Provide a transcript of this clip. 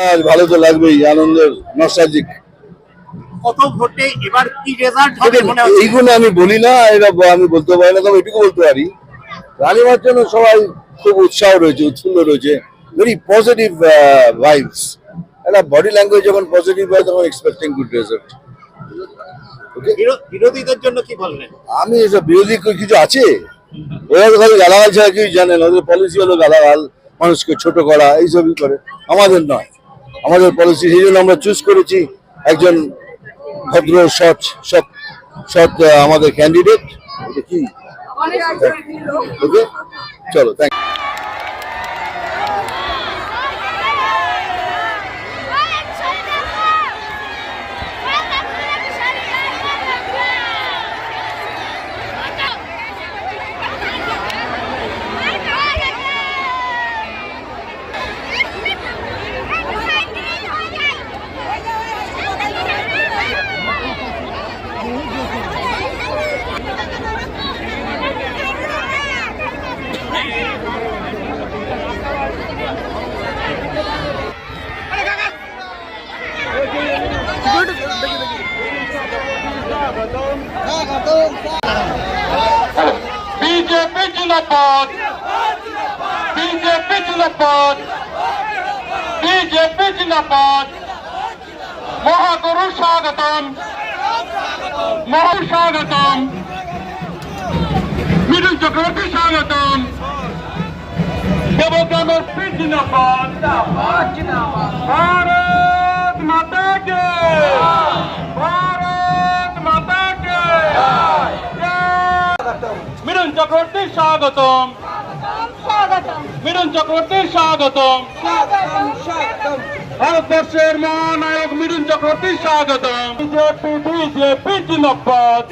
আর ভালো তো লাগবেই, আনন্দের নস্টালজিক। কত ভোটে এবার কি রেজাল্ট হবে মনে হচ্ছে? এইগুলো আমি বলি না, এটা আমি বলতে পারি না, তবে এটুকু বলতে পারি রানিমার জন্য সবাই খুব উৎসাহ রয়েছে, উৎফুল্ল রয়েছে, ভেরি পজিটিভ ভাইবস। একটা বডি ল্যাঙ্গুয়েজ যখন পজিটিভ হয় তখন এক্সপেক্টিং গুড রেজাল্ট। বিরোধীদের জন্য কি বললেন? আমি এসব বিরোধী কিছু আছে, ওরা তো খালি গালাগাল ছাড়া কিছু জানে না। ওদের পলিসি হলো গালাগাল, মানুষকে ছোট করা, এইসবই করে। আমাদের নয়, আমাদের পলিসি, সেই জন্য আমরা চুজ করেছি একজন ভদ্র সৎ সৎ সৎ আমাদের ক্যান্ডিডেট। কি ওকে, চলো, থ্যাংক ইউ। बीजेपी जिंदाबाद, बीजेपी जिंदाबाद, बीजेपी जिंदाबाद। महागुरु स्वागतम, महागुरु स्वागतम, मिथुन चक्रवर्ती स्वागतम। देवग्रामेर पीठ जिंदाबाद, भारत माता के, भारत माता के। মিঠুন চক্রবর্তী স্বাগতম, মিঠুন চক্রবর্তী স্বাগতম, ভারতবর্ষের মহানায়ক মিঠুন চক্রবর্তী স্বাগতম। বিজেপি বিজেপি জিন্দাবাদ।